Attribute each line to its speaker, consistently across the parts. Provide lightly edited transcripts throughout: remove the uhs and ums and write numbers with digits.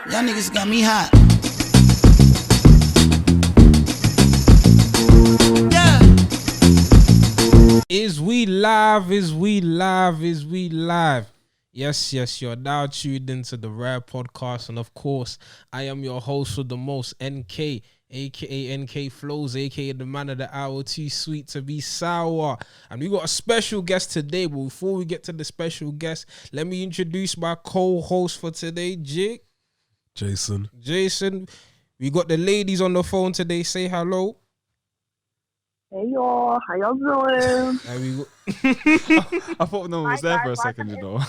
Speaker 1: Y'all niggas got me hot. Yeah.
Speaker 2: Is we live? Is we live? Is we live? Yes, you're now tuned into the Rare Podcast. And of course, I am your host with the most, NK, aka NK Flows, aka the man of the hour, too sweet to be sour. And we got a special guest today. But before we get to the special guest, let me introduce my co-host for today, Jake.
Speaker 3: Jason.
Speaker 2: We got the ladies on the phone today. Say hello.
Speaker 4: Hey y'all, how y'all doing?
Speaker 2: And we go.
Speaker 5: I thought no one was there for a second, you know.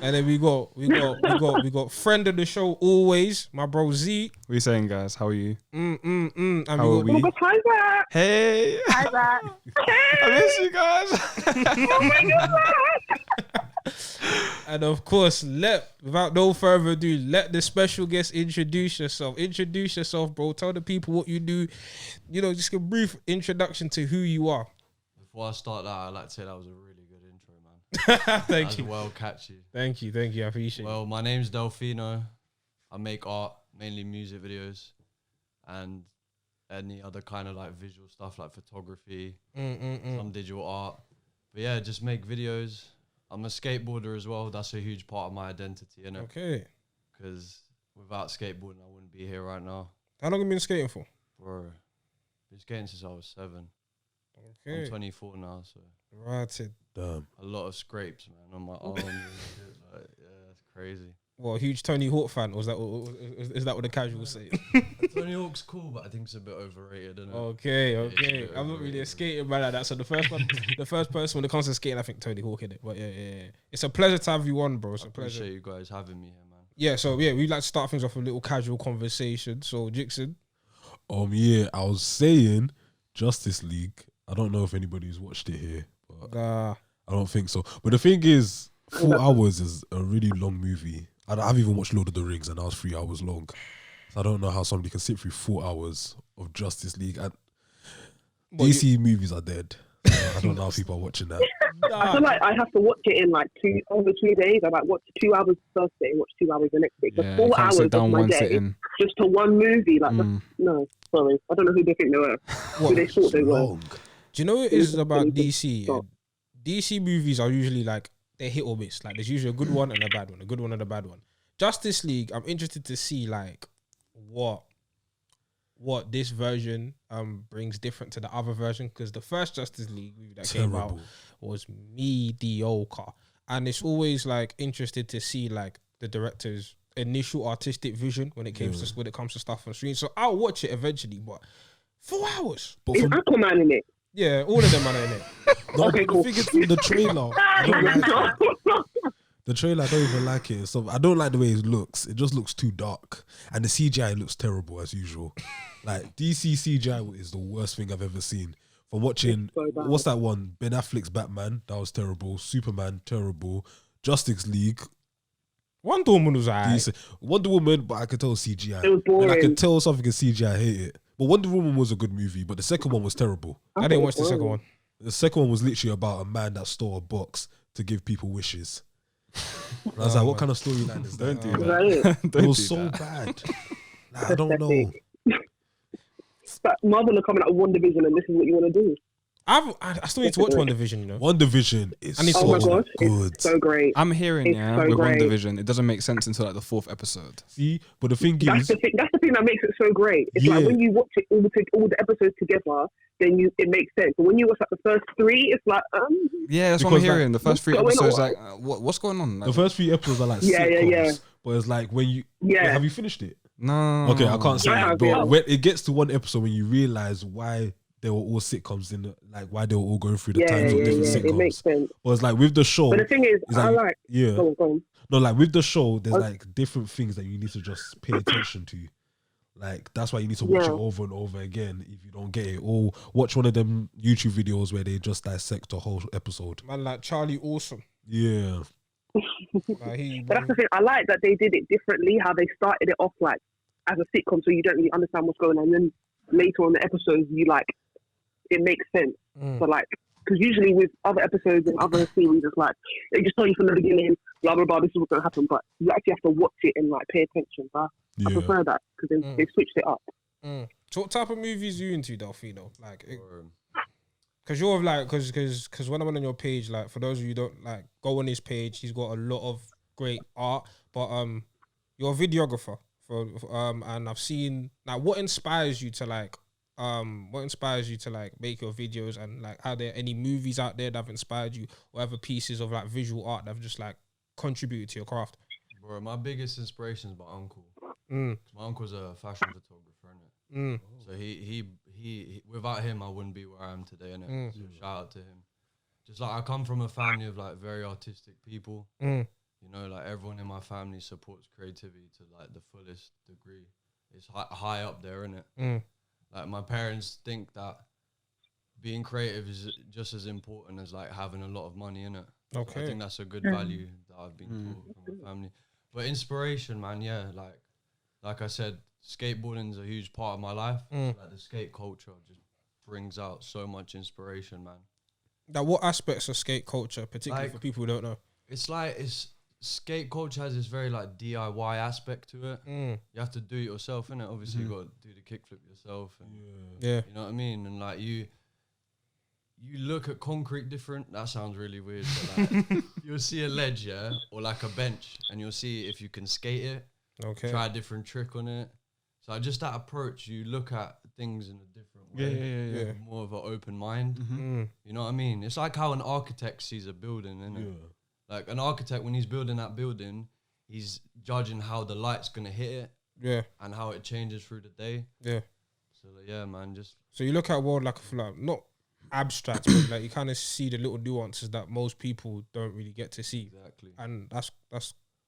Speaker 2: And then we got friend of the show always, my bro Z.
Speaker 5: What are you saying, guys? How are you?
Speaker 2: And
Speaker 5: How are we?
Speaker 4: Hi, Zach.
Speaker 5: Hey,
Speaker 4: Hi, Zach.
Speaker 5: I miss you guys.
Speaker 4: Oh my God.
Speaker 2: And of course, without no further ado, let the special guest introduce yourself. Introduce yourself, bro. Tell the people what you do. You know, just a brief introduction to who you are.
Speaker 6: Before I start that, I'd like to say that was a really good intro, man.
Speaker 2: Thank you.
Speaker 6: Well catchy.
Speaker 2: Thank you. I appreciate it.
Speaker 6: Well, my name's Delphino. I make art, mainly music videos, and any other kind of like visual stuff like photography, some digital art. But yeah, just make videos. I'm a skateboarder as well. That's a huge part of my identity, innit?
Speaker 2: Okay.
Speaker 6: Because without skateboarding, I wouldn't be here right now.
Speaker 2: How long have you been skating for?
Speaker 6: Bro, been skating since I was 7.
Speaker 2: Okay.
Speaker 6: I'm 24 now, so
Speaker 2: Right.
Speaker 3: Damn.
Speaker 6: a lot of scrapes, man, on my arms. And shit. Like, yeah, that's crazy.
Speaker 2: Well, huge Tony Hawk fan. Is that what the casuals say?
Speaker 6: Tony Hawk's cool, but I think it's a bit overrated, isn't it?
Speaker 2: Okay.
Speaker 6: Yeah, it's
Speaker 2: I'm not really a skating man like that. So the first person when it comes to skating, I think Tony Hawk in it. But yeah. It's a pleasure to have you on, bro. It's a pleasure.
Speaker 6: Appreciate you guys having me here, man.
Speaker 2: Yeah, so yeah, we'd like to start things off with a little casual conversation. So Jixon.
Speaker 3: Yeah, I was saying Justice League. I don't know if anybody's watched it here, but I don't think so. But the thing is, 4 hours is a really long movie. I've even watched Lord of the Rings and that was 3 hours long. So I don't know how somebody can sit through 4 hours of Justice League. DC movies are dead. So I don't know how people are watching that.
Speaker 4: I feel like I have to watch it in like over 2 days. I like watch 2 hours the first day and watch 2 hours the next day. So 4 hours of my day just to one movie. Like, no, sorry. I don't know who they think they were. Who they thought they were.
Speaker 2: Do you know what it is about DC? DC movies are usually like, they're hit or miss. Like, there's usually a good one and a bad one, a good one and a bad one. Justice League, I'm interested to see like what this version brings different to the other version, because the first Justice League movie that came out was mediocre, and it's always like interested to see like the director's initial artistic vision when it comes to stuff on screen. So I'll watch it eventually, but 4 hours.
Speaker 3: But
Speaker 4: Is Aquaman in it?
Speaker 2: Yeah, all of them are in it.
Speaker 3: No,
Speaker 4: Okay,
Speaker 3: but
Speaker 4: cool.
Speaker 3: the thing is, the trailer, I don't like it. The trailer, I don't even like it. So I don't like the way it looks. It just looks too dark, and the CGI looks terrible as usual. Like, DC CGI is the worst thing I've ever seen. From watching, what's that one? Ben Affleck's Batman, that was terrible. Superman, terrible. Justice League,
Speaker 2: Wonder Woman was alright.
Speaker 3: Wonder Woman, but I could tell CGI.
Speaker 4: It was boring.
Speaker 3: And I could tell something in CGI, I hate it. But Wonder Woman was a good movie, but the second one was terrible.
Speaker 2: I didn't watch the second one.
Speaker 3: The second one was literally about a man that stole a box to give people wishes. And I was like, what kind of storyline is that?
Speaker 5: Don't do that.
Speaker 3: It was so bad. Like, I don't know.
Speaker 4: But Marvel are coming out with WandaVision and this is what you want to do.
Speaker 2: I still need to watch WandaVision, you know.
Speaker 3: WandaVision is
Speaker 2: I need to
Speaker 3: so
Speaker 2: watch
Speaker 4: gosh,
Speaker 3: good.
Speaker 4: it's so great.
Speaker 5: I'm hearing,
Speaker 4: It's
Speaker 5: yeah,
Speaker 4: so
Speaker 5: with
Speaker 4: great.
Speaker 5: WandaVision, it doesn't make sense until like the 4th episode.
Speaker 3: See, but the thing
Speaker 4: That's
Speaker 3: is,
Speaker 4: the thing that makes it so great. It's like when you watch it all the episodes together, then it makes sense. But when you watch like the first 3, it's like
Speaker 5: Yeah, that's what I'm
Speaker 3: Because, like,
Speaker 5: hearing. The first 3
Speaker 4: what's going
Speaker 5: episodes,
Speaker 4: on?
Speaker 5: like, what's going on? Like,
Speaker 3: the first 3 episodes are like
Speaker 4: Yeah,
Speaker 3: sitcoms.
Speaker 4: yeah.
Speaker 3: But it's like when you...
Speaker 4: Yeah.
Speaker 3: Wait, have you finished it?
Speaker 5: no.
Speaker 3: Okay, I can't say
Speaker 4: I
Speaker 3: that.
Speaker 4: have,
Speaker 3: But
Speaker 4: yeah.
Speaker 3: when it gets to one episode when you realise why they were all sitcoms like why they were all going through the times of different sitcoms.
Speaker 4: It makes sense.
Speaker 3: But it's like with the show...
Speaker 4: But the thing is,
Speaker 3: like,
Speaker 4: I like...
Speaker 3: Yeah.
Speaker 4: Go on.
Speaker 3: No, like with the show, there's like different things that you need to just pay attention to. Like, that's why you need to watch it over and over again if you don't get it. Or watch one of them YouTube videos where they just dissect a whole episode.
Speaker 2: Man, like Charlie Awesome.
Speaker 3: Yeah.
Speaker 4: But that's the thing. I like that they did it differently, how they started it off like as a sitcom so you don't really understand what's going on. And then later on the episodes, you like, it makes sense. So like, Because usually with other episodes and other series, it's like they just tell you from the beginning, blah blah blah, this is what's gonna happen. But you actually have to watch it and like pay attention. But I prefer that because they switched it up.
Speaker 2: So what type of movies are you into, Delphino? Like, because you're like, because when I went on your page, like for those of you who don't like go on his page, he's got a lot of great art. But you're a videographer and I've seen like what inspires you to make your videos, and like are there any movies out there that have inspired you, or other pieces of like visual art that have just like contributed to your craft?
Speaker 6: Bro, my biggest inspiration is my uncle. My uncle's a fashion photographer, innit? So he without him I wouldn't be where I am today, innit? So shout out to him. Just like I come from a family of like very artistic people. You know, like everyone in my family supports creativity to like the fullest degree. It's high up there, innit? Like my parents think that being creative is just as important as like having a lot of money, innit?
Speaker 2: Okay.
Speaker 6: So I think that's a good value that I've been taught from my family. But inspiration, man, yeah, like I said, skateboarding is a huge part of my life. Like the skate culture just brings out so much inspiration, man.
Speaker 2: Like what aspects of skate culture, particularly
Speaker 6: Like,
Speaker 2: for people who don't know?
Speaker 6: It's skate culture has this very like DIY aspect to it. You have to do it yourself, innit? Obviously you got to do the kickflip yourself, and you know what I mean. And like you look at concrete different. That sounds really weird, but like you'll see a ledge, or like a bench, and you'll see if you can skate it. Okay. Try a different trick on it. So just that approach, you look at things in a different way. Yeah. More of an open mind. You know what I mean? It's like how an architect sees a building, innit? Like an architect, when he's building that building, he's judging how the light's gonna hit it, and how it changes through the day. So like, yeah, man, just
Speaker 2: so you look at a world like not abstract, but like you kind of see the little nuances that most people don't really get to see.
Speaker 6: Exactly,
Speaker 2: and that's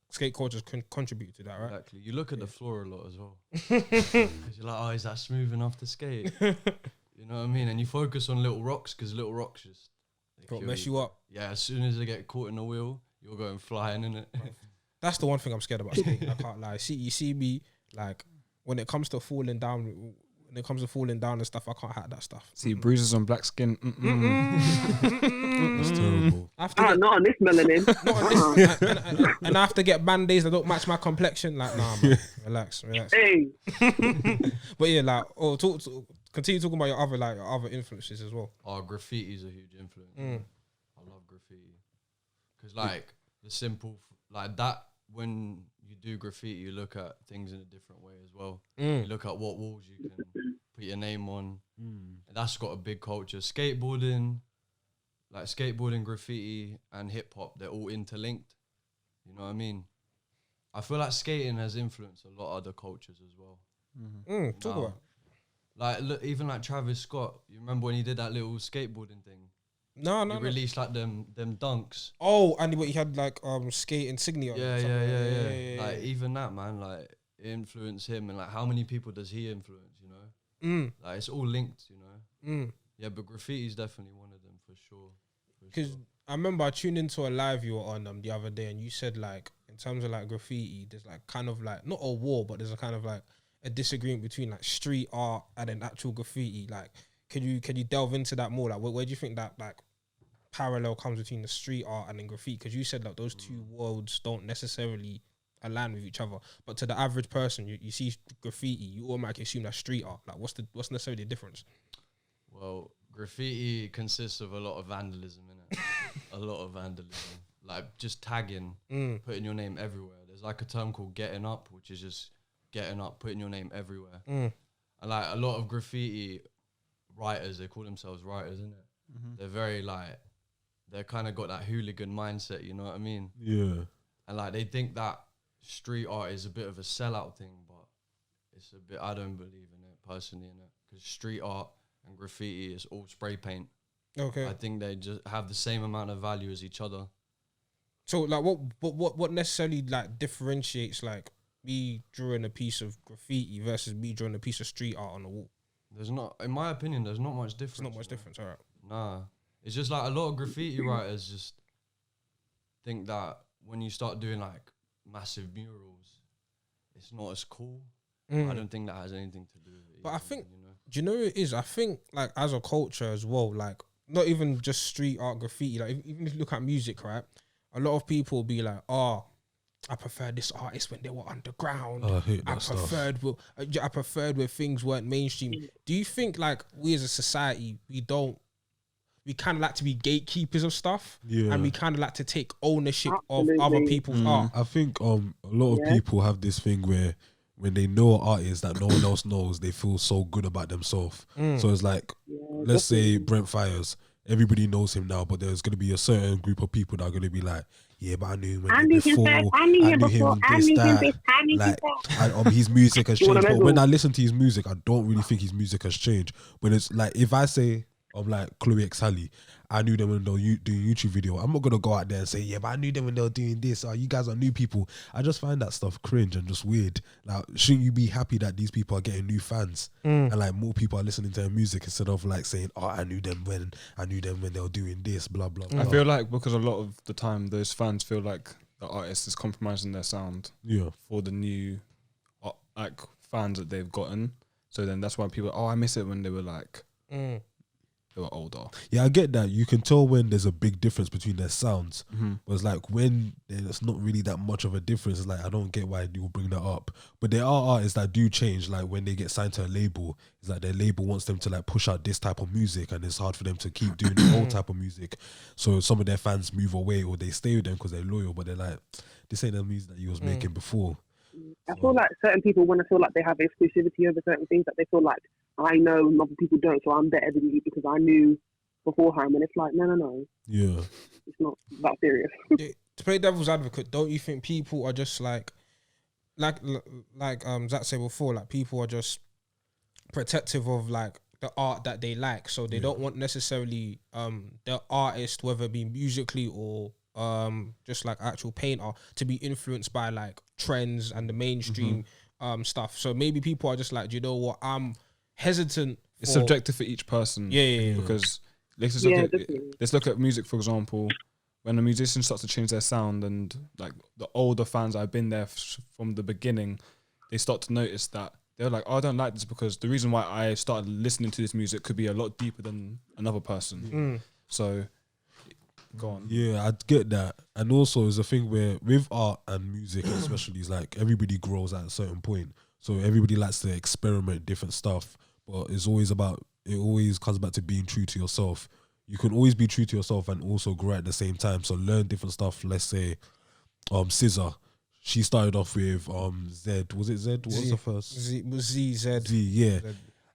Speaker 2: skate cultures contribute to that, right?
Speaker 6: Exactly. You look at the floor a lot as well, because you're like, oh, is that smooth enough to skate? You know what I mean? And you focus on little rocks because little rocks just
Speaker 2: mess you up.
Speaker 6: Yeah, as soon as they get caught in the wheel, you're going flying, in it.
Speaker 2: That's the one thing I'm scared about skating. I can't lie. You see me like when it comes to falling down and stuff, I can't hack that stuff.
Speaker 5: See bruises on black skin.
Speaker 3: It's terrible.
Speaker 4: Not on this melanin.
Speaker 2: And I have to get band-aids that don't match my complexion. Like, nah, man, relax.
Speaker 4: Hey.
Speaker 2: But yeah, like, continue talking about your other influences as well.
Speaker 6: Oh, graffiti is a huge influence. I love graffiti because like the simple like that. When you do graffiti, you look at things in a different way as well. You look at what walls you can put your name on, and that's got a big culture. Skateboarding, graffiti, and hip hop, they're all interlinked. You know what I mean? I feel like skating has influenced a lot of other cultures as well.
Speaker 2: Talk about.
Speaker 6: Like, look, even like Travis Scott. You remember when he did that little skateboarding thing?
Speaker 2: No.
Speaker 6: He released like them dunks.
Speaker 2: Oh, and he had like skate insignia.
Speaker 6: Yeah. Like even that, man, like it influenced him, and like how many people does he influence? You know, like it's all linked. You know. Yeah, but graffiti is definitely one of them for sure.
Speaker 2: Because I remember I tuned into a live you were on the other day, and you said like in terms of like graffiti, there's like kind of like not a war, but there's a kind of like a disagreement between like street art and then actual graffiti. Like, can you delve into that more? Like, where do you think that like parallel comes between the street art and then graffiti? Because you said like those two worlds don't necessarily align with each other, but to the average person, you see graffiti, you automatically assume that's street art. Like, what's necessarily the difference?
Speaker 6: Well, graffiti consists of a lot of vandalism, innit? A lot of vandalism, like just tagging, putting your name everywhere. There's like a term called getting up, which is just getting up, putting your name everywhere. And like a lot of graffiti writers, they call themselves writers, innit? They're very like, they're kind of got that hooligan mindset, you know what I mean?
Speaker 3: Yeah.
Speaker 6: And like they think that street art is a bit of a sellout thing, but it's a bit, I don't believe in it personally, innit? Because street art and graffiti is all spray paint.
Speaker 2: Okay.
Speaker 6: I think they just have the same amount of value as each other.
Speaker 2: So like what necessarily like differentiates like me drawing a piece of graffiti versus me drawing a piece of street art on the wall?
Speaker 6: There's not, in my opinion, there's not much difference.
Speaker 2: There's not much difference, all right.
Speaker 6: Nah. It's just like a lot of graffiti writers just think that when you start doing like massive murals, it's not as cool. I don't think that has anything to do with it.
Speaker 2: But I think, you know? Do you know what it is? I think like as a culture as well, like not even just street art graffiti. Like even if you look at music, right? A lot of people be like, "Oh, I prefer this artist when they were underground.
Speaker 3: Oh, I hate that
Speaker 2: I preferred where things weren't mainstream." Do you think like we as a society we kind of like to be gatekeepers of stuff, and we kind of like to take ownership of other people's art?
Speaker 3: I think a lot of people have this thing where when they know an artist that no one else knows, they feel so good about themselves. So it's like, let's say Brent Fires, everybody knows him now, but there's going to be a certain group of people that are going to be like, yeah, but I knew him before. I knew him this, that. Like, his music has changed. But when I listen to his music, I don't really think his music has changed. When it's like, if I say, I'm like Chloe X Halle, I knew them when they were doing YouTube video. I'm not gonna go out there and say, yeah, but I knew them when they were doing this. You guys are new people. I just find that stuff cringe and just weird. Like, shouldn't you be happy that these people are getting new fans and like more people are listening to their music instead of like saying, oh, I knew them when they were doing this, blah blah blah.
Speaker 5: I feel like because a lot of the time those fans feel like the artist is compromising their sound for the new like fans that they've gotten. So then that's why people, I miss it when they were like they were older. Yeah, I get that. You can tell when there's a big difference between their sounds. But it's like when there's not really that much of a difference, it's like I don't get why you will bring that up. But there are artists that do change, like when they get signed to a label, it's like their label wants them to like push out this type of music and it's hard for them to keep doing the old type of music. So some of their fans move away or they stay with them because they're loyal, but they're like, this ain't the music that you was making before.
Speaker 4: I feel like certain people want to feel like they have exclusivity over certain things, that they feel like I know and other people don't, so I'm better than you because I knew beforehand. And it's like, no.
Speaker 3: Yeah.
Speaker 4: It's not that serious.
Speaker 2: To play devil's advocate, don't you think people are just like Zach said before, like people are just protective of like the art that they like, so they don't want necessarily the artist, whether it be musically or just like actual painter, to be influenced by like trends and the mainstream stuff. So maybe people are just like, do you know what, I'm hesitant.
Speaker 5: It's subjective for each person. Because let's look at music, for example. When a musician starts to change their sound, and like the older fans that have been there from the beginning, they start to notice that they're like, I don't like this because the reason why I started listening to this music could be a lot deeper than another person. So go on. Yeah,
Speaker 3: I get that. And also it's a thing where with art and music especially, it's like everybody grows at a certain point. So everybody likes to experiment different stuff. But it always comes back to being true to yourself. You can always be true to yourself and also grow at the same time. So learn different stuff. Let's say SZA. She started off with Z. Was it Z? What was the first?
Speaker 2: Z,
Speaker 3: yeah. Z.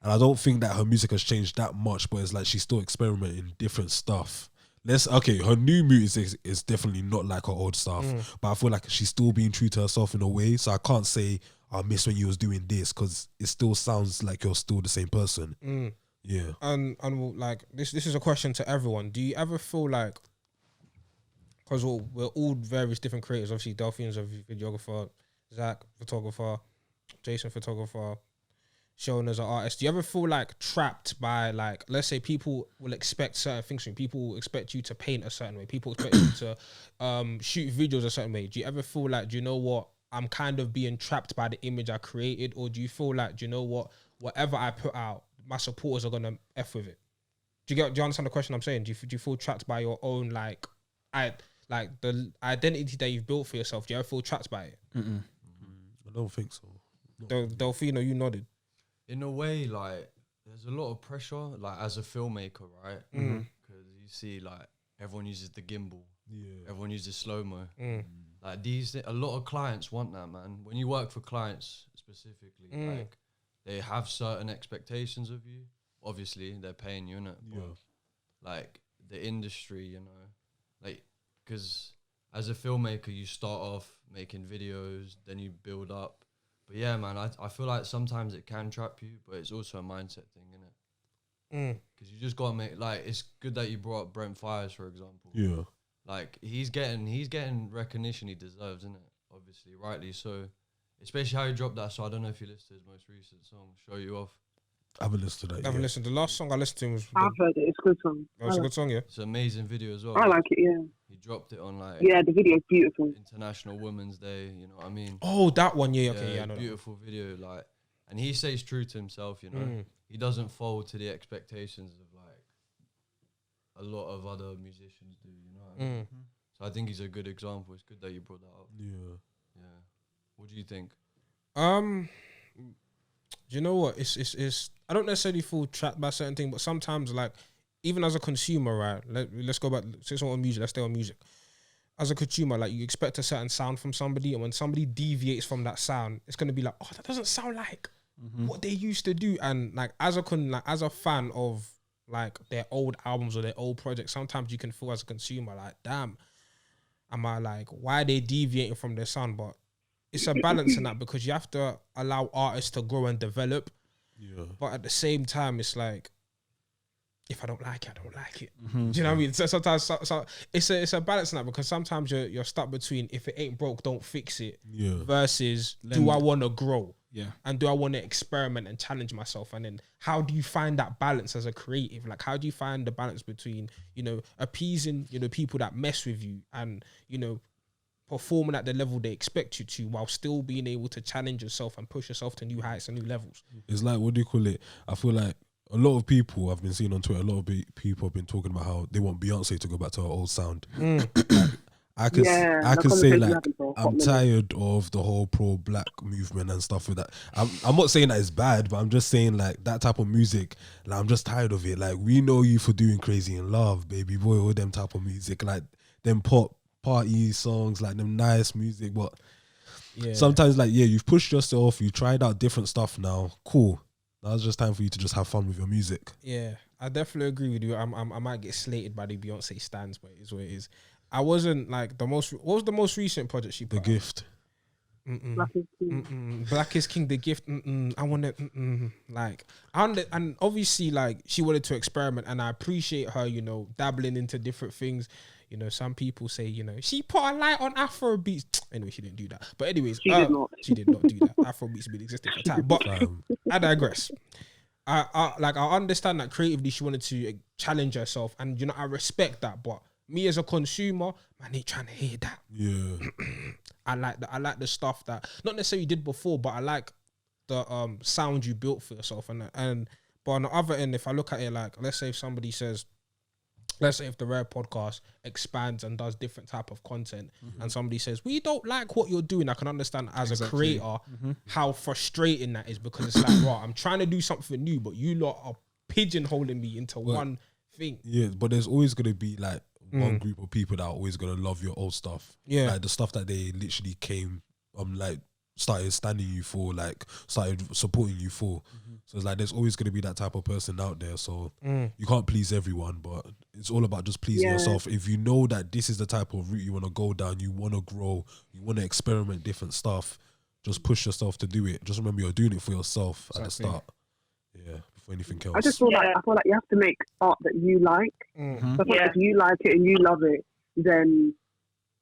Speaker 3: And I don't think that her music has changed that much, but it's like she's still experimenting different stuff. Her new music is definitely not like her old stuff, but I feel like she's still being true to herself in a way. So I can't say I miss when you was doing this, because it still sounds like you're still the same person. Yeah.
Speaker 2: And like this is a question to everyone. Do you ever feel like, because we're all various different creators, obviously Delphino's a videographer, Zach photographer, Jason photographer, Shown as an artist, do you ever feel like trapped by, like, let's say people will expect certain things from you, people will expect you to paint a certain way, people expect you to shoot videos a certain way? Do you ever feel like, do you know what, I'm kind of being trapped by the image I created? Or do you feel like, do you know what, whatever I put out, my supporters are gonna F with it? Do you understand the question I'm saying? Do you feel trapped by your own like the identity that you've built for yourself? Do you ever feel trapped by it?
Speaker 3: I don't think so.
Speaker 2: No. Delphino, you nodded.
Speaker 6: In a way, like, there's a lot of pressure, like, as a filmmaker, right? Because you see, like, everyone uses the gimbal. Yeah. Everyone uses slow-mo. Like, a lot of clients want that, man. When you work for clients specifically, like, they have certain expectations of you. Obviously, they're paying you, innit? Yeah. But, like, the industry, you know, like, because as a filmmaker, you start off making videos, then you build up. But yeah, man, I feel like sometimes it can trap you, but it's also a mindset thing, innit? Because you just gotta make, like, it's good that you brought up Brent Fires, for example. Yeah. Like, he's getting recognition he deserves, innit? Obviously, rightly so. Especially how he dropped that. So I don't know if you listened to his most recent song, Show You Off.
Speaker 3: I haven't listened to that.
Speaker 2: I haven't listened. The last song I listened to was.
Speaker 4: I've heard it. It's a good song.
Speaker 2: Oh, it's a good song, yeah.
Speaker 6: It's an amazing video as well.
Speaker 4: I like it, yeah.
Speaker 6: He dropped it on, like,
Speaker 4: the video is beautiful.
Speaker 6: International Women's Day, you know what I mean?
Speaker 2: Oh, that one, yeah, okay, yeah, I know.
Speaker 6: Beautiful video, like, and he stays true to himself, you know. He doesn't fold to the expectations of, like, a lot of other musicians do. You know what I mean? So I think he's a good example. It's good that you brought that up. Yeah. What do you think?
Speaker 2: Do you know what? It's I don't necessarily feel trapped by certain things, but sometimes, like, even as a consumer, right? Let's go back. Since we're on music, let's stay on music. As a consumer, like, you expect a certain sound from somebody, and when somebody deviates from that sound, it's gonna be like, oh, that doesn't sound like what they used to do. And like, as a fan of like their old albums or their old projects, sometimes you can feel as a consumer like, damn, am I like, why are they deviating from their sound? But it's a balance in that, because you have to allow artists to grow and develop. Yeah. But at the same time, it's like, if I don't like it, I don't like it. Do you know what I mean? So sometimes so it's a balance in that, because sometimes you're stuck between, if it ain't broke, don't fix it. Yeah. Versus, do I want to grow? Yeah. And do I want to experiment and challenge myself? And then how do you find that balance as a creative? Like, how do you find the balance between, you know, appeasing, you know, people that mess with you and, you know, performing at the level they expect you to, while still being able to challenge yourself and push yourself to new heights and new levels?
Speaker 3: It's like, what do you call it? I feel like a lot of people I've been seeing on Twitter, a lot of people have been talking about how they want Beyonce to go back to her old sound. I can say like, I'm tired of the whole pro-black movement and stuff with that. I'm not saying that it's bad, but I'm just saying like that type of music, like I'm just tired of it. Like, we know you for doing Crazy in Love, baby boy, all them type of music, like them pop party songs, like them nice music. But sometimes, like, you've pushed yourself, you tried out different stuff now. Cool. Now it's just time for you to just have fun with your music.
Speaker 2: Yeah, I definitely agree with you. I might get slated by the Beyonce stans, but it is what it is. I wasn't like what was the most recent project she put
Speaker 3: The Gift.
Speaker 4: Black is King.
Speaker 2: Black is King, The Gift. I want to like, and obviously, like, she wanted to experiment, and I appreciate her, you know, dabbling into different things. You know, some people say, you know, she put a light on Afro beats. Anyway, she didn't do that. But anyways, she did not do that. Afro beats been existing for time. But I digress. I understand that creatively she wanted to challenge herself, and, you know, I respect that. But me as a consumer, man, ain't trying to hear that. Yeah. I like the stuff that not necessarily you did before, but I like the sound you built for yourself. And but on the other end, if I look at it, like, let's say if somebody says, let's say if the Rare podcast expands and does different type of content, and somebody says, we don't like what you're doing, I can understand as a creator how frustrating that is, because it's like, right, I'm trying to do something new, but you lot are pigeonholing me into one thing. Yeah,
Speaker 3: but there's always going to be like one group of people that are always going to love your old stuff. Yeah. Like the stuff that they literally came, like, started standing you for, like, started supporting you for. So it's like, there's always going to be that type of person out there. So you can't please everyone, but it's all about just pleasing yourself. If you know that this is the type of route you want to go down, you want to grow, you want to experiment different stuff, just push yourself to do it. Just remember, you're doing it for yourself at the start. Yeah, before anything else.
Speaker 4: I just feel like you have to make art that you like. So if you like it and you love it, then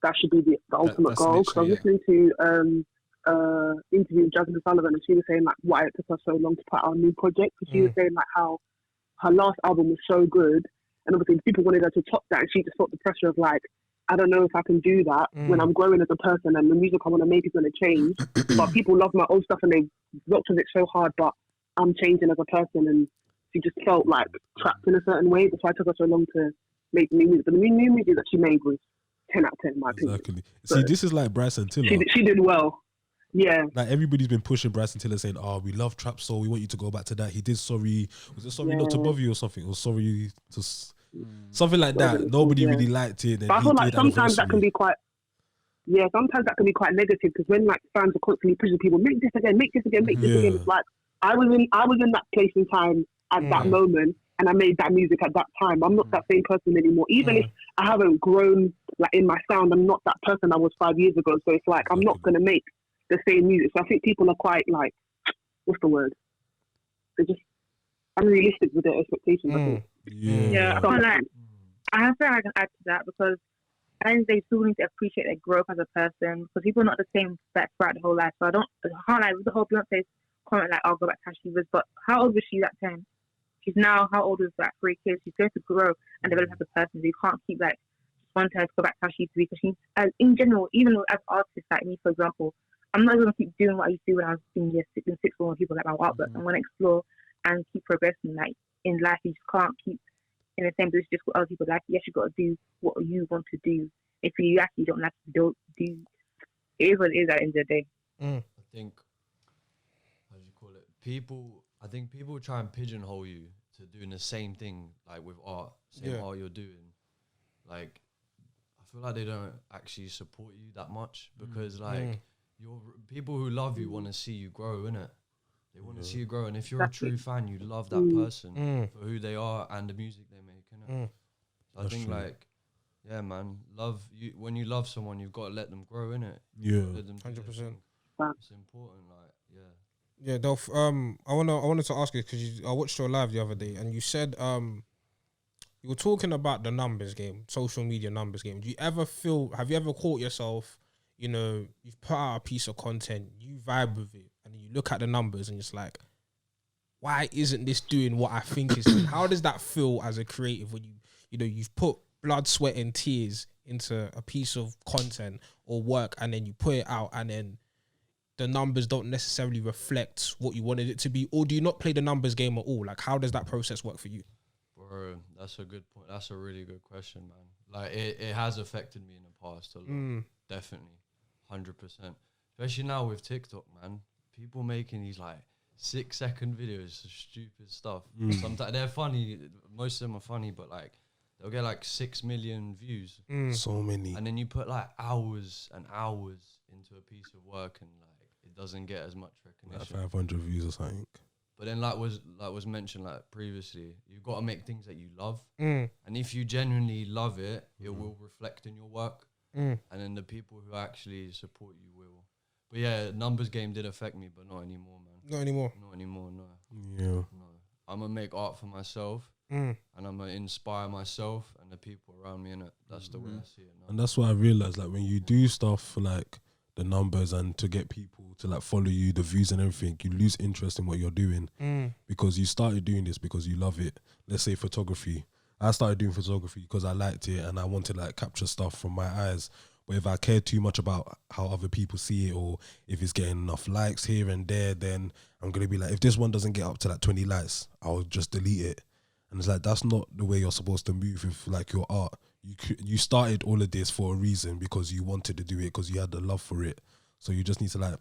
Speaker 4: that should be the ultimate goal. Because I was listening to interview with Jasmine Sullivan, and she was saying like why it took her so long to put out a new project, because she was saying like how her last album was so good, and obviously people wanted her to top that, and she just felt the pressure of like, I don't know if I can do that when I'm growing as a person, and the music I want to make is going to change. But people love my old stuff and they worked with it so hard, but I'm changing as a person, and she just felt like trapped in a certain way. That's why it took her so long to make new music. But the new music that she made was 10 out of 10 in my opinion.
Speaker 3: Exactly. See, this is like Bryson Tiller.
Speaker 4: She did well. Yeah.
Speaker 3: Like, everybody's been pushing Bryson Tiller saying, oh, we love trap soul, we want you to go back to that. He did Sorry. Was it Sorry Not to Bother You or something? Or Sorry to... Something like that. Nobody really liked it.
Speaker 4: But I feel like sometimes that can be quite... Yeah, sometimes that can be quite negative, because when like fans are constantly pushing people, make this again, make this again, make this again. It's like, I was in that place in time at that moment, and I made that music at that time. I'm not that same person anymore. Even if I haven't grown like in my sound, I'm not that person I was 5 years ago. So it's like, I'm not going to make the same music. So I think people are quite like, what's the word? They're just unrealistic with their expectations. I think.
Speaker 7: Yeah, I have to I can add to that, because I think they still need to appreciate their growth as a person, because people are not the same throughout the whole life. So I can't like with the whole Beyonce comment like, I'll go back to how she was. But how old was she at 10? She's now, how old is that? 3 kids. She's going to grow and develop as a person. So you can't keep like just want her to go back to how she used to be, because she's in general, even as artists like me, for example, I'm not going to keep doing what I used to do when I was in sixth form when people like my artwork. I'm going to explore and keep progressing. Like in life, you just can't keep in the same position just with other people. Like, yes, you got to do what you want to do. If you actually don't like to don't do, it is what it is at the end of the day.
Speaker 6: I think, how do you call it? I think people try and pigeonhole you to doing the same thing, like with art, art you're doing. Like, I feel like they don't actually support you that much because, like, people who love you want to see you grow, innit? They want to see you grow, and if you're a true fan, you love that person for who they are and the music they make, innit? So I think, like, yeah, man, when you love someone, you've got to let them grow, innit?
Speaker 3: Yeah,
Speaker 2: 100%.
Speaker 6: It's important, like, yeah.
Speaker 2: Yeah, Delph. I wanted to ask you because I watched your live the other day, and you said you were talking about the numbers game, social media numbers game. Have you ever caught yourself, you know, you've put out a piece of content, you vibe with it, and you look at the numbers and it's like, why isn't this doing what I think it's doing? How does that feel as a creative when you know you've put blood, sweat, and tears into a piece of content or work, and then you put it out, and then the numbers don't necessarily reflect what you wanted it to be? Or do you not play the numbers game at all? Like, how does that process work for you?
Speaker 6: Bro, that's a good point. That's a really good question, man. Like, it has affected me in the past a lot. Definitely. 100%. Especially now with TikTok, man. People making these, like, 6-second videos of stupid stuff. Sometimes they're funny. Most of them are funny, but, like, they'll get, like, 6 million views.
Speaker 3: So many.
Speaker 6: And then you put, like, hours and hours into a piece of work, and, like, it doesn't get as much recognition.
Speaker 3: Like 500 views or something.
Speaker 6: But then, like was mentioned, like, previously, you've got to make things that you love. And if you genuinely love it, it will reflect in your work. And then the people who actually support you will. But yeah, numbers game did affect me, but not anymore, man.
Speaker 2: Not anymore?
Speaker 6: Not anymore, no.
Speaker 3: Yeah.
Speaker 6: No. I'm going to make art for myself. And I'm going to inspire myself and the people around me, innit? That's the way I see it now.
Speaker 3: And that's what I realized, like, when you do stuff for, like, the numbers and to get people to, like, follow you, the views and everything, you lose interest in what you're doing because you started doing this because you love it. Let's say photography. I started doing photography because I liked it and I wanted to, like, capture stuff from my eyes. But if I care too much about how other people see it, or if it's getting enough likes here and there, then I'm going to be like, if this one doesn't get up to, like, 20 likes, I'll just delete it. And it's like, that's not the way you're supposed to move with, like, your art. You started all of this for a reason, because you wanted to do it, because you had the love for it. So you just need to, like,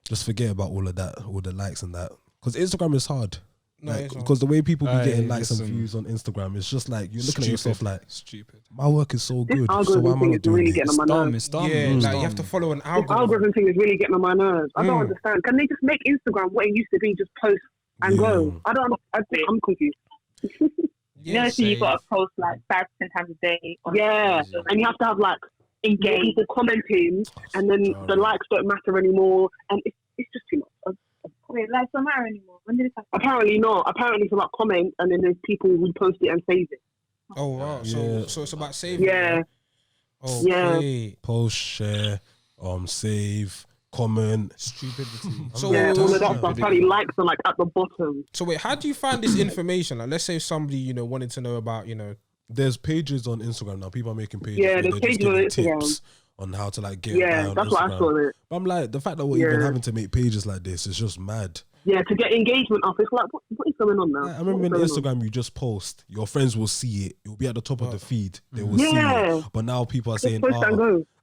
Speaker 3: just forget about all of that, all the likes and that. Because Instagram is hard. Because the way people be getting likes and views on Instagram, it's just like, you're looking at yourself like, stupid. My work is so good, so why am I not doing it?
Speaker 6: It's dumb.
Speaker 2: Yeah, like, you have to follow an algorithm.
Speaker 4: This algorithm thing is really getting on my nerves. I don't understand. Can they just make Instagram what it used to be, just post and go? I'm confused.
Speaker 7: You know, so you've got to post like 5-10 times a day.
Speaker 4: And you have to have, like, engage people commenting, and then the likes don't matter anymore, and it's just too much.
Speaker 7: Wait, likes don't matter anymore? When did it happen?
Speaker 4: Apparently not. Apparently it's about comment, and then there's people who post it and save it.
Speaker 2: Oh wow! So it's about saving.
Speaker 4: Yeah.
Speaker 2: Right? Okay.
Speaker 3: Post, share, save, comment.
Speaker 2: Stupidity.
Speaker 4: So all of that stuff. Apparently likes are, like, at the bottom.
Speaker 2: So wait, how do you find this information? Like, let's say somebody, you know, wanted to know about, you know,
Speaker 3: there's pages on Instagram now. People are making pages.
Speaker 4: Yeah, there's pages on Instagram.
Speaker 3: Tips on how to, like, get
Speaker 4: that's
Speaker 3: Instagram.
Speaker 4: what I saw it.
Speaker 3: But I'm like, the fact that we're even having to make pages like this is just mad.
Speaker 4: Yeah, to get engagement up, it's like, what is going on now?
Speaker 3: I remember in Instagram, you just post, your friends will see it. It will be at the top of the feed. They will see it. But now people are saying,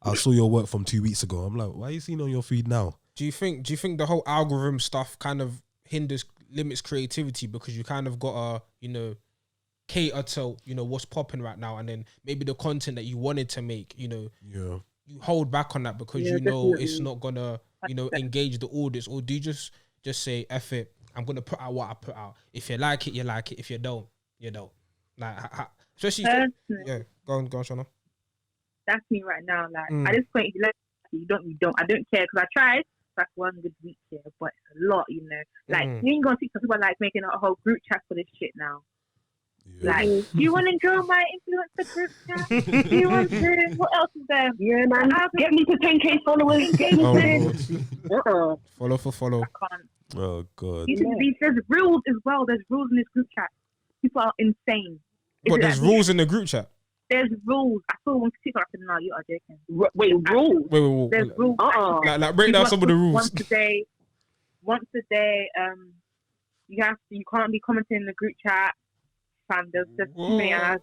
Speaker 3: I saw your work from 2 weeks ago. I'm like, why are you seeing it on your feed now?
Speaker 2: Do you think the whole algorithm stuff kind of limits creativity, because you kind of gotta, you know, cater to, you know, what's popping right now, and then maybe the content that you wanted to make, you know, you hold back on that because you know it's not gonna, you know, engage the audience? Or do you just say, F it, I'm gonna put out what I put out. If you like it, you like it. If you don't, you don't. Like, especially go on, Shana.
Speaker 7: That's me right now. Like, at this point, if you like it, you don't. I don't care, because I tried like 1 good week here, but it's a lot, you know. Like, you ain't gonna see people like making a whole group chat for this shit now.
Speaker 3: Yeah.
Speaker 7: Like, do you want to join my influencer group chat? Do you want to? What else is there?
Speaker 4: Yeah, man. Get me to 10K followers. Get me to.
Speaker 2: Follow for follow.
Speaker 7: I can't.
Speaker 3: Oh God.
Speaker 7: There's rules as well. There's rules in this group chat. People are insane.
Speaker 2: But there's rules in the group chat.
Speaker 7: There's rules. I saw one TikTok. I said, no, you are joking.
Speaker 4: Wait, rules?
Speaker 2: Wait.
Speaker 7: There's rules.
Speaker 2: Like, break down some of the rules.
Speaker 7: Once a day, you can't be commenting in the group chat fam. There's too many ads.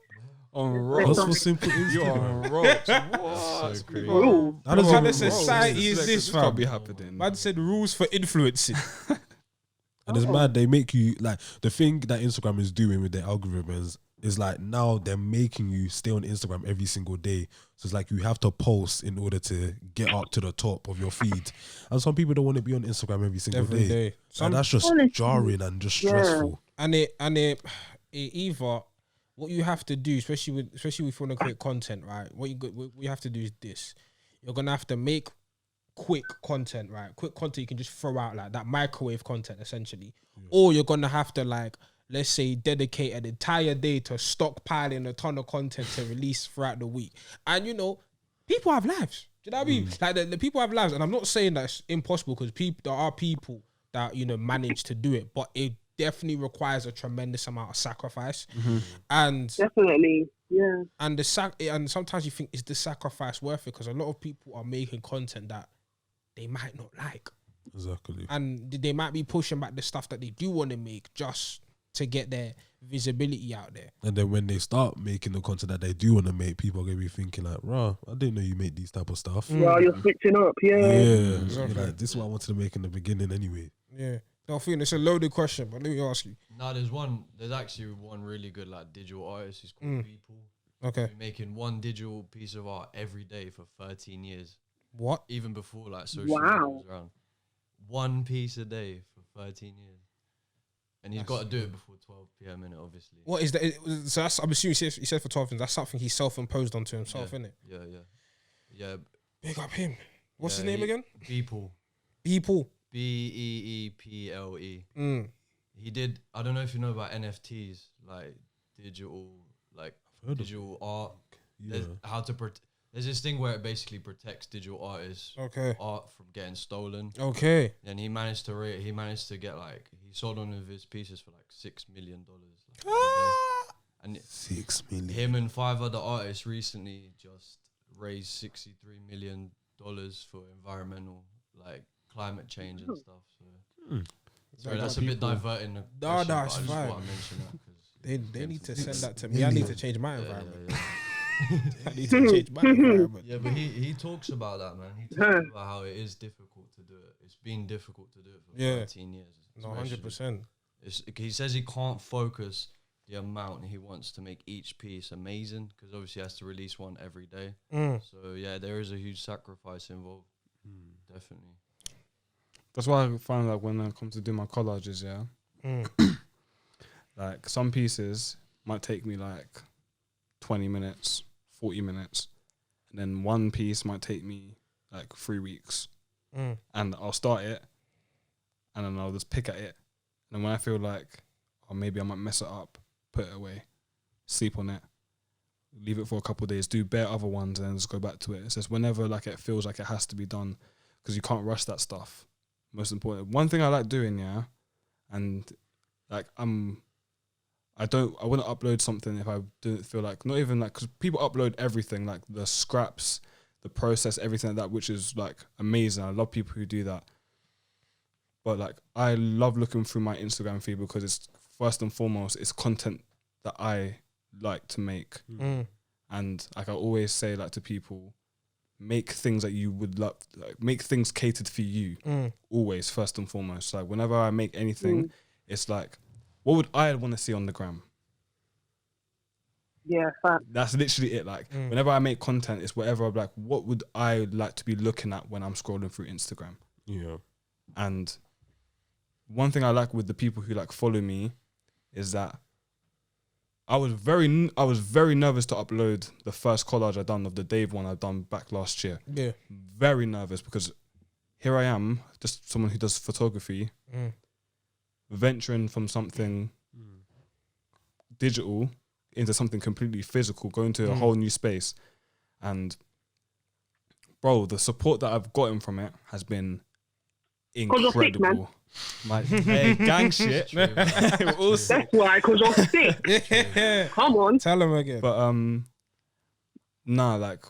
Speaker 5: On
Speaker 7: That's
Speaker 3: What's
Speaker 7: so
Speaker 3: for simple
Speaker 5: You're
Speaker 3: Instagram?
Speaker 5: on ropes.
Speaker 6: That's so crazy.
Speaker 4: Rules.
Speaker 3: That
Speaker 2: What
Speaker 3: doesn't
Speaker 2: kind of
Speaker 3: even-
Speaker 2: society is this,
Speaker 5: can't
Speaker 2: fam?
Speaker 5: be happening.
Speaker 2: Man said rules for influencing.
Speaker 3: And it's mad. They make you like the thing that Instagram is doing with their algorithms is like now they're making you stay on Instagram every single day. So it's like you have to post in order to get up to the top of your feed. And some people don't want to be on Instagram every single
Speaker 2: Every
Speaker 3: day.
Speaker 2: day.
Speaker 3: And that's just
Speaker 7: Honestly,
Speaker 3: jarring and just
Speaker 4: yeah.
Speaker 3: stressful.
Speaker 2: And it either what you have to do, especially if you want to create content, right? What you have to do is this: you're gonna have to make quick content, right? Quick content you can just throw out, like that microwave content, essentially. Or you're gonna have to, like, let's say, dedicate an entire day to stockpiling a ton of content to release throughout the week. And you know, people have lives. Do you know what I mean? Like the people have lives, and I'm not saying that it's impossible, because there are people that, you know, manage to do it, but it definitely requires a tremendous amount of sacrifice. And
Speaker 4: Definitely, yeah.
Speaker 2: and and sometimes you think, is the sacrifice worth it? Because a lot of people are making content that they might not like,
Speaker 3: Exactly.
Speaker 2: and they might be pushing back the stuff that they do want to make just to get their visibility out there.
Speaker 3: And then when they start making the content that they do want to make, people are gonna be thinking like, "Rah, I didn't know you made these type of stuff."
Speaker 4: Well, you're switching up, yeah.
Speaker 3: Yeah,
Speaker 2: Exactly.
Speaker 3: like this is what I wanted to make in the beginning anyway.
Speaker 2: Yeah, Delphino, it's a loaded question, but let me ask you.
Speaker 6: No, there's actually one really good like digital artist who's called People.
Speaker 2: Okay,
Speaker 6: Been making one digital piece of art every day for 13 years,
Speaker 2: what?
Speaker 6: even before like social media
Speaker 4: Wow.
Speaker 6: was around. One piece a day for 13 years, and he's got to do it before 12 p.m. in it, obviously.
Speaker 2: What is that? So that's, I'm assuming he said for 12 things. That's something he self-imposed onto himself,
Speaker 6: Yeah.
Speaker 2: innit?
Speaker 6: Yeah.
Speaker 2: Big up him. What's
Speaker 6: Yeah,
Speaker 2: his name again?
Speaker 6: People.
Speaker 2: People.
Speaker 6: Beeple. He did. I don't know if you know about NFTs, like digital, like digital art.
Speaker 3: Yeah.
Speaker 6: There's this thing where it basically protects digital artists'
Speaker 2: Okay.
Speaker 6: art from getting stolen.
Speaker 2: Okay.
Speaker 6: And he managed to get like, he sold one of his pieces for like $6 million. And
Speaker 3: 6 million.
Speaker 6: him and 5 other artists recently just raised $63 million for environmental, like climate change and stuff. So, sorry, that's a bit diverting. The question,
Speaker 2: no,
Speaker 6: but
Speaker 2: it's
Speaker 6: I just
Speaker 2: fine.
Speaker 6: want to mention that because
Speaker 2: They need to send that to me. I need to change my environment.
Speaker 6: yeah.
Speaker 2: I need to change my environment.
Speaker 6: Yeah, but he talks about that, man. He talks about how it is difficult to do it. It's been difficult to do it for 13 years.
Speaker 2: No, 100%.
Speaker 6: He says he can't focus the amount he wants to make each piece amazing, because obviously he has to release one every day. So yeah, there is a huge sacrifice involved. Definitely.
Speaker 5: That's why I find like when I come to do my collages, like some pieces might take me like 20 minutes, 40 minutes, and then one piece might take me like 3 weeks. And I'll start it, and then I'll just pick at it, and then when I feel like, oh, maybe I might mess it up, put it away, sleep on it, leave it for a couple of days, do bare other ones, and then just go back to it. It's just whenever like it feels like it has to be done, because you can't rush that stuff. Most important. One thing I like doing, and like I wouldn't upload something if I didn't feel like, not even like, because people upload everything, like the scraps, the process, everything like that, which is like amazing. I love people who do that. But like, I love looking through my Instagram feed because it's first and foremost, it's content that I like to make. And like I always say, like to people, make things that you would love, like make things catered for you. Always first and foremost. Like whenever I make anything, it's like, what would I want to see on the gram?
Speaker 4: Yeah, fact.
Speaker 6: That's literally it. Like whenever I make content, it's whatever I'm like, what would I like to be looking at when I'm scrolling through Instagram?
Speaker 3: Yeah.
Speaker 6: And one thing I like with the people who like follow me is that I was very nervous to upload the first collage I done of the Dave one I done back last year.
Speaker 2: Yeah.
Speaker 6: Very nervous, because here I am, just someone who does photography, venturing from something digital into something completely physical, going to a whole new space. And bro, the support that I've gotten from it has been incredible. Hey, gang shit.
Speaker 4: That's why, because you're sick. Come on.
Speaker 2: Tell him again.
Speaker 6: But nah, like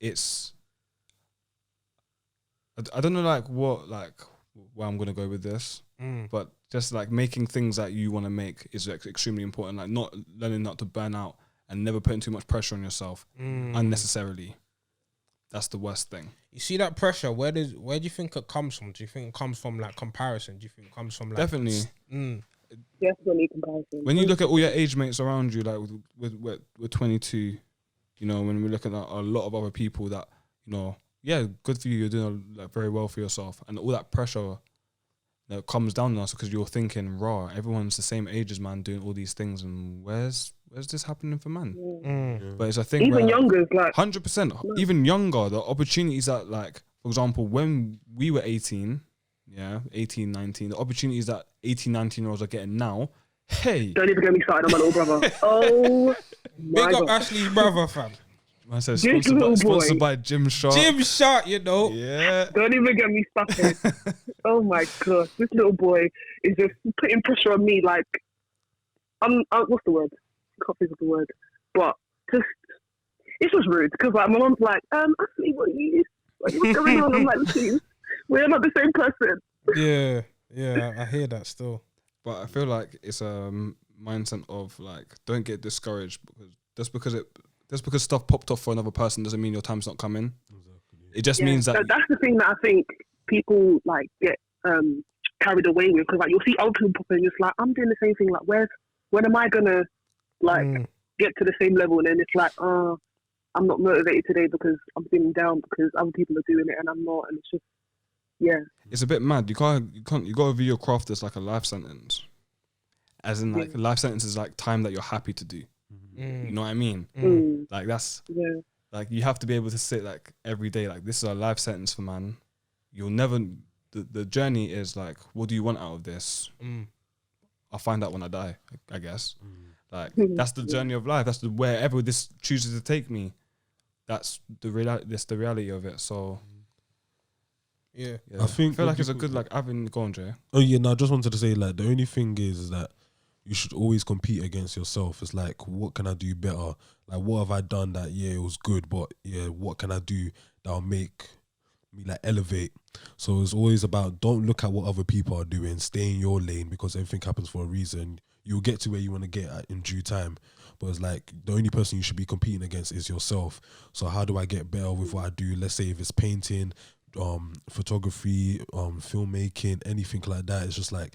Speaker 6: it's I don't know like
Speaker 5: where I'm gonna go with this. But just like making things that you want to make is extremely important. Like not learning not to burn out and never putting too much pressure on yourself unnecessarily. That's the worst thing.
Speaker 2: You see that pressure? Where do you think it comes from? Do you think it comes from like comparison? Do you think it comes from like
Speaker 5: definitely
Speaker 4: comparison?
Speaker 5: When you look at all your age mates around you, like with 22, you know, when we're looking at a lot of other people that, you know, yeah, good for you, you're doing like very well for yourself, and all that pressure that comes down on us because you're thinking, raw, everyone's the same age as man doing all these things, and where's this happening for man? But it's a thing
Speaker 4: even
Speaker 5: where,
Speaker 4: younger, like
Speaker 5: 100%, even younger, the opportunities that, like, for example, when we were 18, 19, the opportunities that 18, 19-year-olds are getting now, hey.
Speaker 4: Don't even get me started on my little brother. Oh, my
Speaker 2: Big up
Speaker 4: God.
Speaker 2: Ashley's brother, fam.
Speaker 5: Man says
Speaker 4: This little
Speaker 5: sponsored
Speaker 4: boy.
Speaker 5: by Jim Sharp.
Speaker 2: Jim Sharp, you know.
Speaker 5: Yeah.
Speaker 4: Don't even get me started. Oh my gosh, this little boy is just putting pressure on me. Like, what's the word? I can't think of the word. But just, it's just rude because like my mom's like, Ashley, what's going on? I'm like, listen, we're not the same person.
Speaker 2: Yeah, I hear that still.
Speaker 5: But I feel like it's a mindset of like, don't get discouraged because just because stuff popped off for another person doesn't mean your time's not coming. It just means that.
Speaker 4: So that's the thing that I think people like get carried away with, because like you'll see other people pop in, just like, I'm doing the same thing. Like, when am I gonna like get to the same level? And then it's like, I'm not motivated today because I'm feeling down because other people are doing it and I'm not, and it's just it's
Speaker 5: a bit mad. You gotta view your craft as like a life sentence, as in like a life sentence is like time that you're happy to do. You know what I mean? Like that's like you have to be able to sit like every day like this is a life sentence for man. You'll never. The journey is like, what do you want out of this? I'll find out when I die, I guess. Like that's the journey of life. That's wherever this chooses to take me. That's the reality of it. So. Yeah. I feel like it's a good like avenue. Go on, Jay.
Speaker 3: Oh yeah, no, I just wanted to say like the only thing is that you should always compete against yourself. It's like, what can I do better? Like, what have I done that it was good, but what can I do that'll make me like elevate? So it's always about, don't look at what other people are doing. Stay in your lane because everything happens for a reason. You'll get to where you want to get at in due time. But it's like the only person you should be competing against is yourself. So how do I get better with what I do? Let's say if it's painting, photography, filmmaking, anything like that. It's just like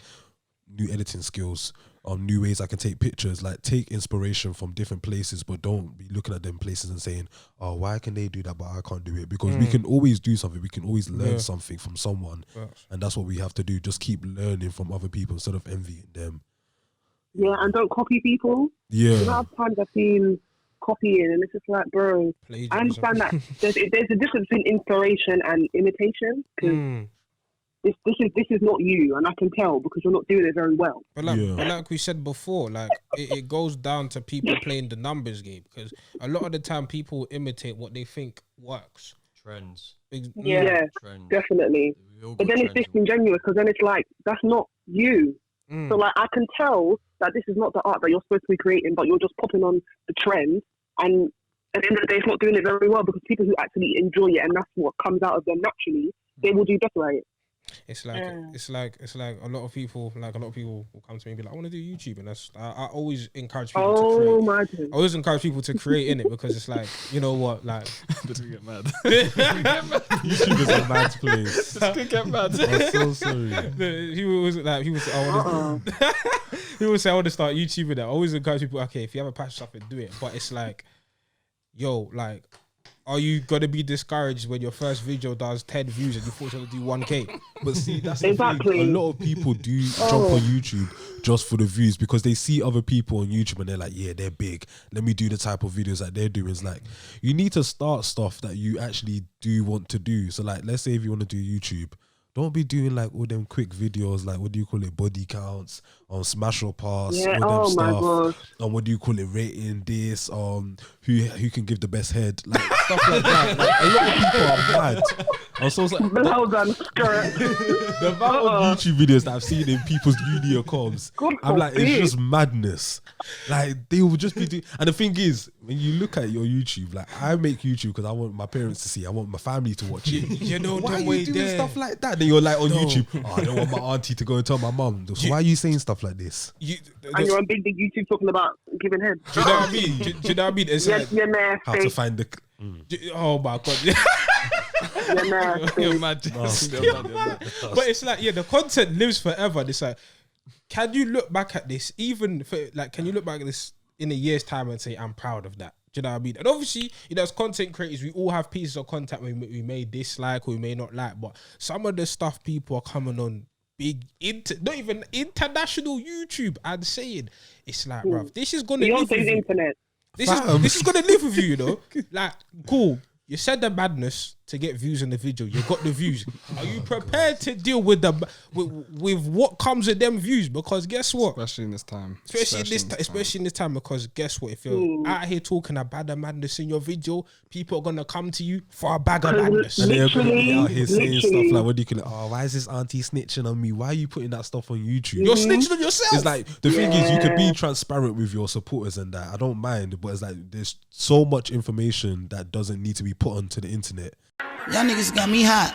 Speaker 3: new editing skills, new ways I can take pictures. Like take inspiration from different places, but don't be looking at them places and saying, oh, why can they do that but I can't do it? Because we can always do something. We can always learn something from someone. And that's what we have to do. Just keep learning from other people instead of envying them.
Speaker 4: Yeah, and don't copy people.
Speaker 3: Yeah.
Speaker 4: A lot of times I've seen copying and it's just like, bro, I understand that there's a difference between inspiration and imitation, because this is not you, and I can tell because you're not doing it very well.
Speaker 2: But like we said before, like it goes down to people playing the numbers game, because a lot of the time people imitate what they think works.
Speaker 6: Trends.
Speaker 4: Yeah,
Speaker 6: Trends.
Speaker 4: Definitely. But then it's disingenuous, because then it's like, that's not you. So like I can tell that this is not the art that you're supposed to be creating, but you're just popping on the trend, and at the end of the day it's not doing it very well, because people who actually enjoy it and that's what comes out of them naturally, they will do better at it. It's
Speaker 2: like a lot of people will come to me and be like, I want to do YouTube, and that's I always encourage people to create. I always encourage people to create in it, because it's like, you know what, like
Speaker 5: Just get mad.
Speaker 3: YouTube is a mad place.
Speaker 5: Just get mad.
Speaker 3: I'm so sorry.
Speaker 2: People say I want to start YouTubing. I always encourage people, okay, if you have a passion for something, do it. But it's like, yo, like, are you gonna be discouraged when your first video does 10 views and you thought you were gonna do 1K?
Speaker 3: But see, that's the thing. A lot of people do jump on YouTube just for the views, because they see other people on YouTube and they're like, yeah, they're big, let me do the type of videos that they're doing. It's like, you need to start stuff that you actually do want to do. So like, let's say if you want to do YouTube, don't be doing like all them quick videos, like what do you call it, body counts, smash or pass, all them stuff, what do you call it, rating this, who can give the best head, like stuff like that. Like, a lot of people are mad. I'm so sorry.
Speaker 4: Well done, skirt.
Speaker 3: The amount of YouTube videos that I've seen in people's uni accounts, I'm like, it's just madness. Like they will just be doing. And the thing is, when you look at your YouTube, like I make YouTube because I want my parents to see, I want my family to watch it.
Speaker 2: You know,
Speaker 3: why are you doing stuff like that? Then you're like on YouTube. Oh, I don't want my auntie to go and tell my mum. So why are you saying stuff like this?
Speaker 4: And you're on big YouTube talking about giving head.
Speaker 2: Do you know what I mean? Do you know what I mean? It's
Speaker 4: yes,
Speaker 2: like,
Speaker 3: how to find the.
Speaker 2: Oh my god.
Speaker 5: You're mad.
Speaker 2: But it's like, yeah, the content lives forever. It's like, can you look back at this, even for, like, can you look back at this in a year's time and say, I'm proud of that? Do you know what I mean? And obviously, you know, as content creators, we all have pieces of content we may dislike or we may not like, but some of the stuff people are coming on big, not even international YouTube and saying, it's like, bruv, this is going to live with you.
Speaker 4: Internet.
Speaker 2: This is going to live with you, you know? Like, cool. You said the madness to get views on the video. You got the views. Are you prepared to deal with with what comes with them views? Because guess what?
Speaker 5: Especially in this time.
Speaker 2: Especially in this time. Because guess what? If you're out here talking a bag of madness in your video, people are gonna come to you for a bag of madness.
Speaker 3: And they're gonna be out here saying stuff like, "What do you call it? Oh, why is this auntie snitching on me? Why are you putting that stuff on YouTube?
Speaker 2: You're snitching on yourself."
Speaker 3: It's like the thing is, you can be transparent with your supporters and that. I don't mind, but it's like there's so much information that doesn't need to be put onto the internet.
Speaker 1: Y'all niggas got me hot.